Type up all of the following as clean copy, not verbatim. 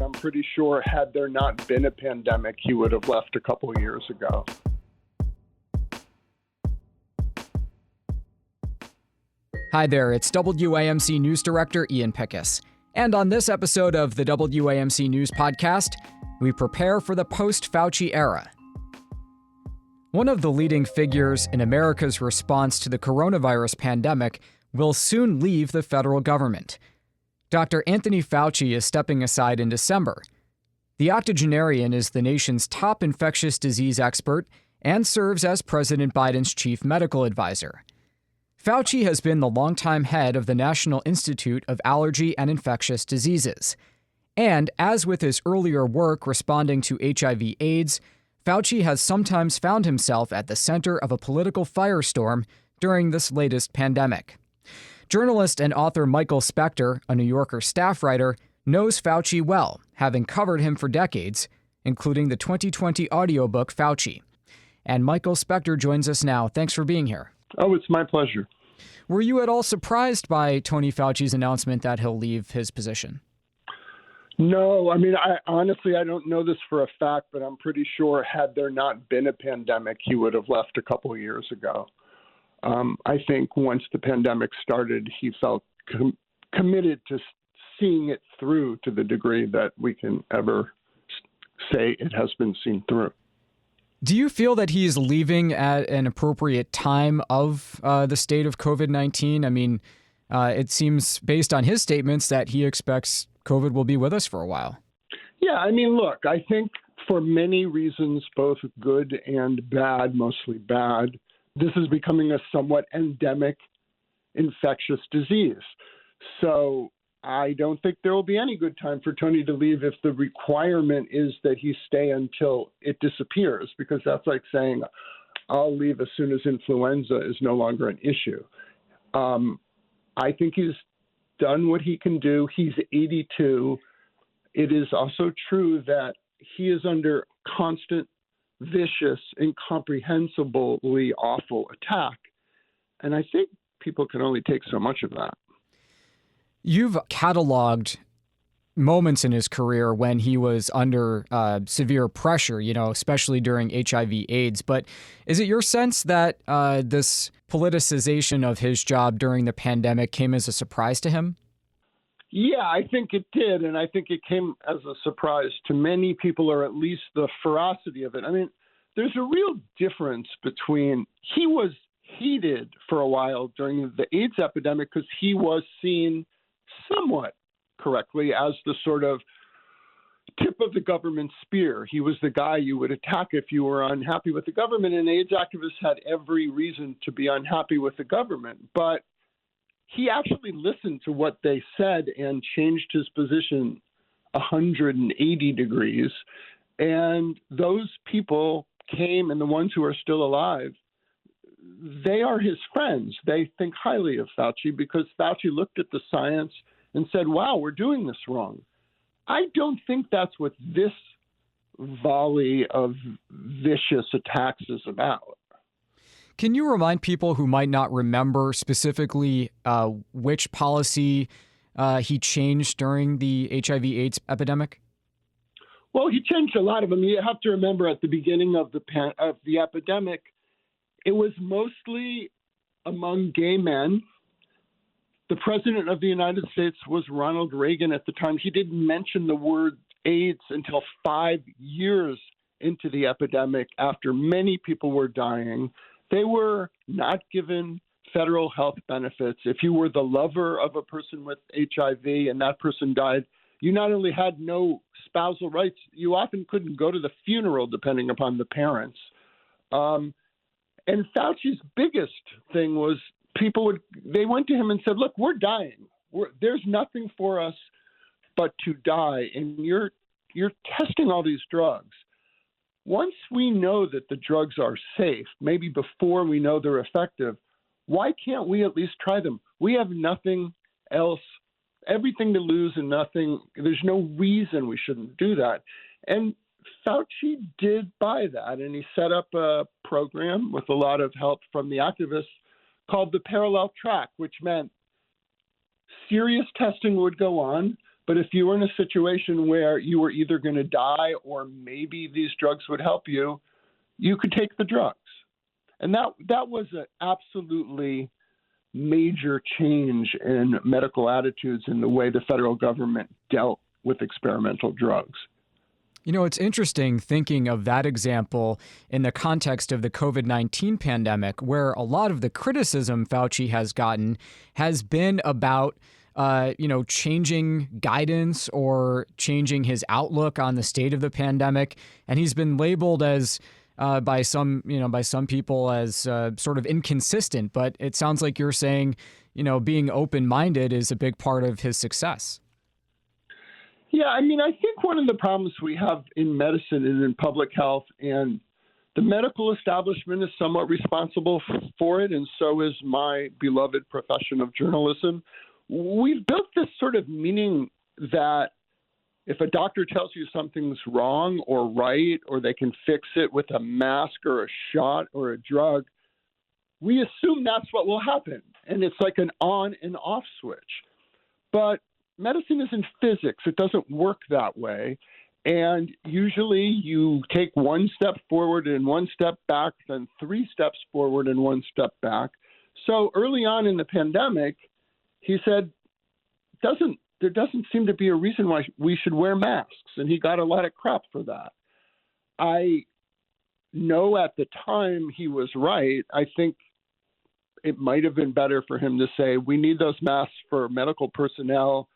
I'm pretty sure had there not been a pandemic, he would have left a couple of years ago. Hi there, it's WAMC News Director Ian Pickus. And on this episode of the WAMC News Podcast, we prepare for the post-Fauci era. One of the leading figures in America's response to the coronavirus pandemic will soon leave the federal government. Dr. Anthony Fauci is stepping aside in December. The octogenarian is the nation's top infectious disease expert and serves as President Biden's chief medical advisor. Fauci has been the longtime head of the National Institute of Allergy and Infectious Diseases. And as with his earlier work responding to HIV/AIDS, Fauci has sometimes found himself at the center of a political firestorm during this latest pandemic. Journalist and author Michael Specter, a New Yorker staff writer, knows Fauci well, having covered him for decades, including the 2020 audiobook Fauci. And Michael Specter joins us now. Thanks for being here. Oh, it's my pleasure. Were you at all surprised by Tony Fauci's announcement that he'll leave his position? No, I mean, I don't know this for a fact, but I'm pretty sure had there not been a pandemic, he would have left a couple of years ago. I think once the pandemic started, he felt committed to seeing it through to the degree that we can ever say it has been seen through. Do you feel that he's leaving at an appropriate time of the state of COVID-19? I mean, it seems based on his statements that he expects COVID will be with us for a while. Yeah, I mean, look, I think for many reasons, both good and bad, mostly bad, this is becoming a somewhat endemic infectious disease. So I don't think there will be any good time for Tony to leave if the requirement is that he stay until it disappears, because that's like saying, I'll leave as soon as influenza is no longer an issue. I think he's done what he can do. He's 82. It is also true that he is under constant, vicious, incomprehensibly awful attack. And I think people can only take so much of that. You've cataloged moments in his career when he was under severe pressure, especially during HIV/AIDS. But is it your sense that this politicization of his job during the pandemic came as a surprise to him? Yeah, I think it did. And I think it came as a surprise to many people, or at least the ferocity of it. I mean, there's a real difference between he was heated for a while during the AIDS epidemic because he was seen somewhat correctly as the sort of tip of the government spear. He was the guy you would attack if you were unhappy with the government, and AIDS activists had every reason to be unhappy with the government. But he actually listened to what they said and changed his position 180 degrees. And those people came, and the ones who are still alive, they are his friends. They think highly of Fauci because Fauci looked at the science and said, wow, we're doing this wrong. I don't think that's what this volley of vicious attacks is about. Can you remind people who might not remember specifically which policy he changed during the HIV/AIDS epidemic? Well, he changed a lot of them. You have to remember at the beginning of the epidemic, it was mostly among gay men. The president of the United States was Ronald Reagan at the time. He didn't mention the word AIDS until 5 years into the epidemic, after many people were dying. They were not given federal health benefits. If you were the lover of a person with HIV and that person died, you not only had no spousal rights, you often couldn't go to the funeral depending upon the parents. And Fauci's biggest thing was they went to him and said, look, we're dying. There's nothing for us but to die. And you're testing all these drugs. Once we know that the drugs are safe, maybe before we know they're effective, why can't we at least try them? We have nothing else, everything to lose and nothing. There's no reason we shouldn't do that. And Fauci did buy that, and he set up a program with a lot of help from the activists called the parallel track, which meant serious testing would go on, But if you were in a situation where you were either going to die or maybe these drugs would help you, you could take the drugs. And that was an absolutely major change in medical attitudes in the way the federal government dealt with experimental drugs. You know, it's interesting thinking of that example in the context of the COVID-19 pandemic, where a lot of the criticism Fauci has gotten has been about, changing guidance or changing his outlook on the state of the pandemic. And he's been labeled as by some people as sort of inconsistent. But it sounds like you're saying, being open-minded is a big part of his success. Yeah, I mean, I think one of the problems we have in medicine and in public health, and the medical establishment is somewhat responsible for it, and so is my beloved profession of journalism. We've built this sort of meaning that if a doctor tells you something's wrong or right, or they can fix it with a mask or a shot or a drug, we assume that's what will happen. And it's like an on and off switch. But medicine isn't physics. It doesn't work that way. And usually you take one step forward and one step back, then 3 steps forward and 1 step back. So early on in the pandemic, he said, there doesn't seem to be a reason why we should wear masks. And he got a lot of crap for that. I know at the time he was right. I think it might have been better for him to say, we need those masks for medical personnel,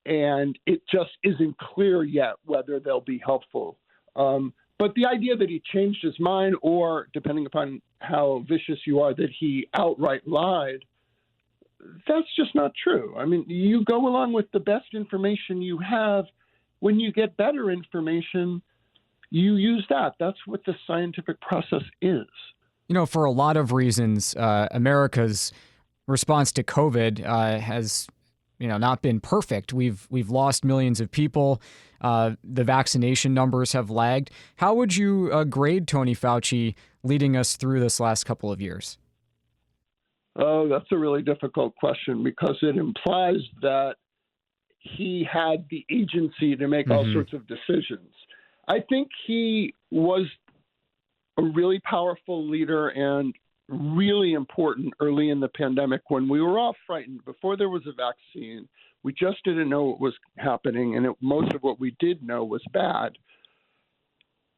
and it just isn't clear yet whether they'll be helpful. But the idea that he changed his mind, or depending upon how vicious you are, that he outright lied, that's just not true. I mean, you go along with the best information you have. When you get better information, you use that. That's what the scientific process is. For a lot of reasons, America's response to COVID has, not been perfect. We've lost millions of people. The vaccination numbers have lagged. How would you grade Tony Fauci leading us through this last couple of years? Oh, that's a really difficult question, because it implies that he had the agency to make all sorts of decisions. I think he was a really powerful leader and really important early in the pandemic when we were all frightened. Before there was a vaccine, we just didn't know what was happening, and most of what we did know was bad.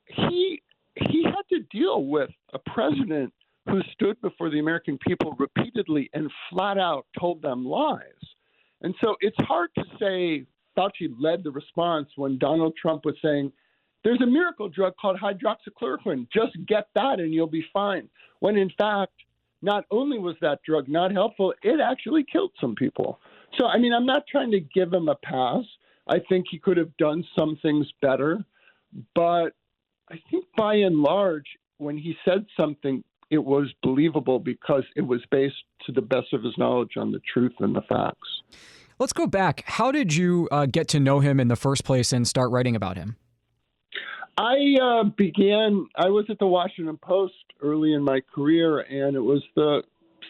He had to deal with a president who stood before the American people repeatedly and flat out told them lies. And so it's hard to say Fauci led the response when Donald Trump was saying, there's a miracle drug called hydroxychloroquine. Just get that and you'll be fine. When in fact, not only was that drug not helpful, it actually killed some people. So, I mean, I'm not trying to give him a pass. I think he could have done some things better. But I think by and large, when he said something, it was believable because it was based to the best of his knowledge on the truth and the facts. Let's go back. How did you get to know him in the first place and start writing about him? I was at the Washington Post early in my career, and it was the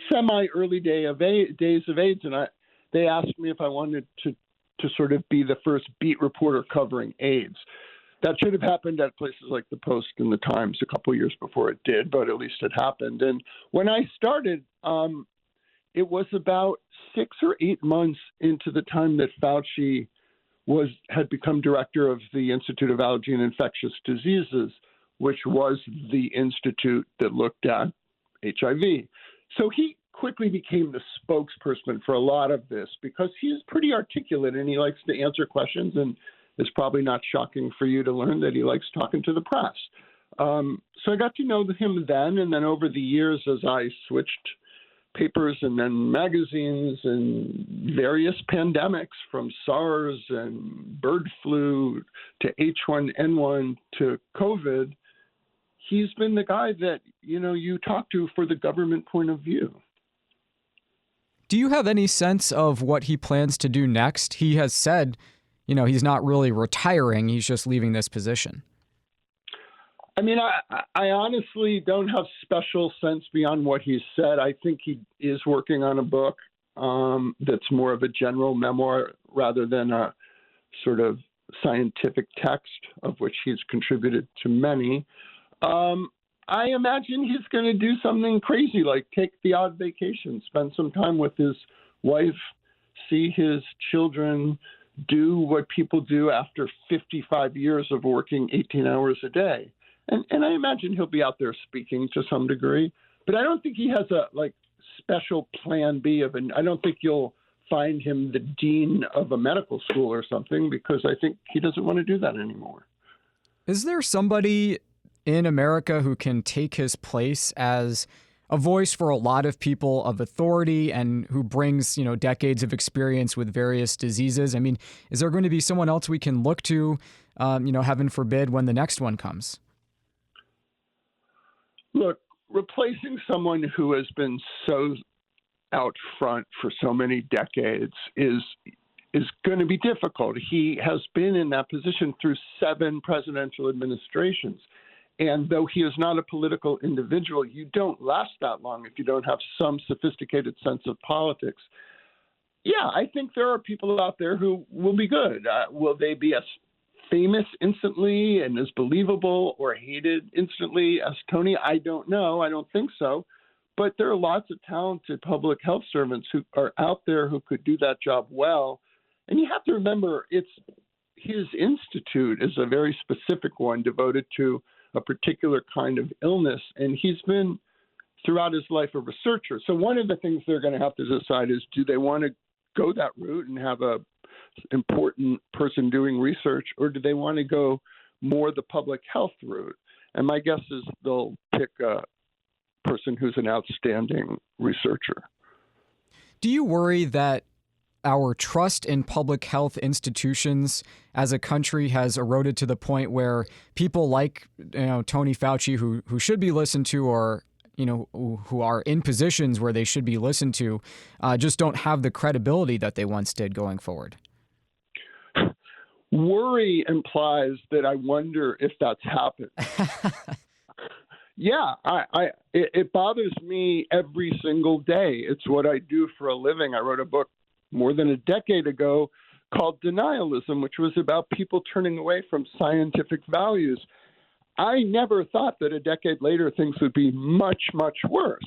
semi-early days of AIDS, and they asked me if I wanted to sort of be the first beat reporter covering AIDS. That should have happened at places like the Post and the Times a couple of years before it did, but at least it happened. And when I started, it was about 6 or 8 months into the time that Fauci had become director of the Institute of Allergy and Infectious Diseases, which was the institute that looked at HIV. So he quickly became the spokesperson for a lot of this because he's pretty articulate and he likes to answer questions, and it's probably not shocking for you to learn that he likes talking to the press. So I got to know him then, and then over the years as I switched papers and then magazines and various pandemics from SARS and bird flu to H1N1 to COVID, he's been the guy that, you talk to for the government point of view. Do you have any sense of what he plans to do next? He has said, he's not really retiring. He's just leaving this position. I mean, I honestly don't have special sense beyond what he's said. I think he is working on a book that's more of a general memoir rather than a sort of scientific text, of which he's contributed to many. I imagine he's going to do something crazy, like take the odd vacation, spend some time with his wife, see his children, do what people do after 55 years of working 18 hours a day. And I imagine he'll be out there speaking to some degree, but I don't think he has a special plan B I don't think you'll find him the dean of a medical school or something, because I think he doesn't want to do that anymore. Is there somebody in America who can take his place as a voice for a lot of people of authority and who brings, decades of experience with various diseases? I mean, is there going to be someone else we can look to, heaven forbid, when the next one comes? Look, replacing someone who has been so out front for so many decades is going to be difficult. He has been in that position through 7 presidential administrations. And though he is not a political individual, you don't last that long if you don't have some sophisticated sense of politics. Yeah, I think there are people out there who will be good. Will they be as famous instantly and as believable or hated instantly as Tony? I don't know. I don't think so. But there are lots of talented public health servants who are out there who could do that job well. And you have to remember, his institute is a very specific one devoted to a particular kind of illness. And he's been, throughout his life, a researcher. So one of the things they're going to have to decide is, do they want to go that route and have a important person doing research, or do they want to go more the public health route? And my guess is they'll pick a person who's an outstanding researcher. Do you worry that our trust in public health institutions as a country has eroded to the point where people like Tony Fauci, who should be listened to, or who are in positions where they should be listened to, just don't have the credibility that they once did going forward? Worry implies that I wonder if that's happened. Yeah, it bothers me every single day. It's what I do for a living. I wrote a book more than a decade ago called Denialism, which was about people turning away from scientific values. I never thought that a decade later things would be much, much worse.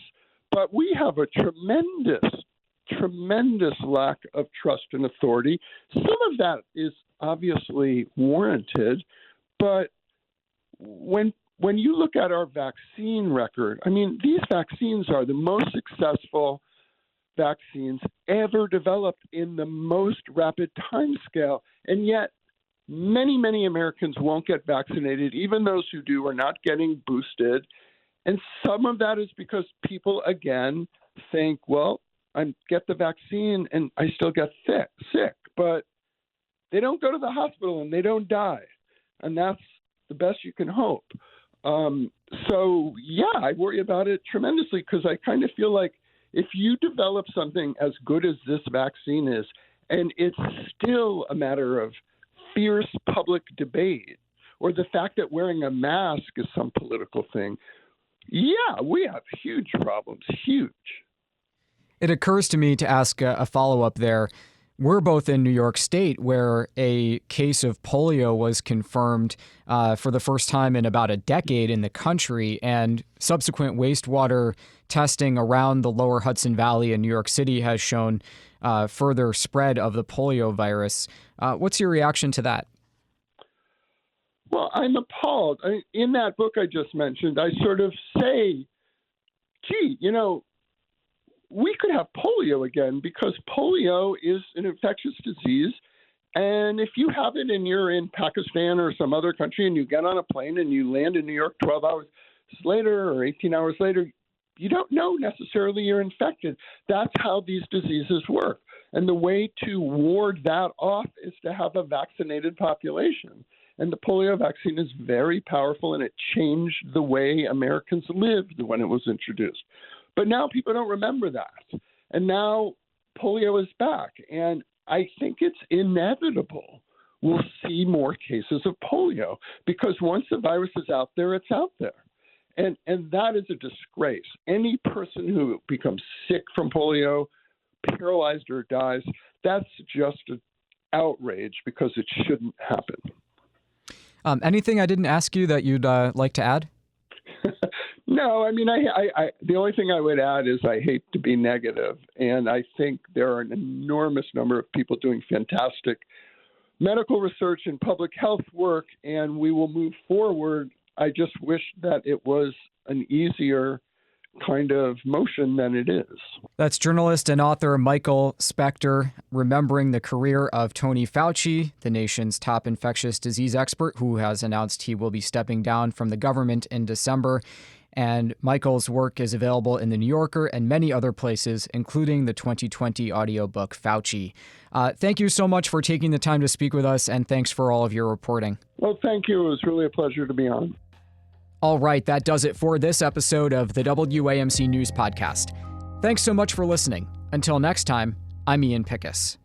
But we have a tremendous lack of trust and authority. Some of that is obviously warranted, but when you look at our vaccine record, I mean, these vaccines are the most successful vaccines ever developed in the most rapid timescale, and yet many, many Americans won't get vaccinated. Even those who do are not getting boosted. And some of that is because people, again, think, well, I get the vaccine and I still get sick, but they don't go to the hospital and they don't die. And that's the best you can hope. So, yeah, I worry about it tremendously, because I kind of feel like if you develop something as good as this vaccine is, and it's still a matter of fierce public debate, or the fact that wearing a mask is some political thing, yeah, we have huge problems, huge. It occurs to me to ask a follow-up there. We're both in New York State, where a case of polio was confirmed for the first time in about a decade in the country, and subsequent wastewater testing around the lower Hudson Valley in New York City has shown further spread of the polio virus. What's your reaction to that? Well, I'm appalled. In that book I just mentioned, I sort of say, gee, we could have polio again, because polio is an infectious disease. And if you have it and you're in Pakistan or some other country and you get on a plane and you land in New York 12 hours later or 18 hours later, you don't know necessarily you're infected. That's how these diseases work. And the way to ward that off is to have a vaccinated population. And the polio vaccine is very powerful, and it changed the way Americans lived when it was introduced. But now people don't remember that. And now polio is back. And I think it's inevitable we'll see more cases of polio, because once the virus is out there, it's out there. And that is a disgrace. Any person who becomes sick from polio, paralyzed or dies, that's just a outrage because it shouldn't happen. Anything I didn't ask you that you'd like to add? No, I mean, I the only thing I would add is I hate to be negative, and I think there are an enormous number of people doing fantastic medical research and public health work, and we will move forward. I just wish that it was an easier kind of motion than it is. That's journalist and author Michael Specter, remembering the career of Tony Fauci, the nation's top infectious disease expert, who has announced he will be stepping down from the government in December. And Michael's work is available in The New Yorker and many other places, including the 2020 audiobook Fauci. Thank you so much for taking the time to speak with us, and thanks for all of your reporting. Well, thank you. It was really a pleasure to be on. All right, that does it for this episode of the WAMC News Podcast. Thanks so much for listening. Until next time, I'm Ian Pickus.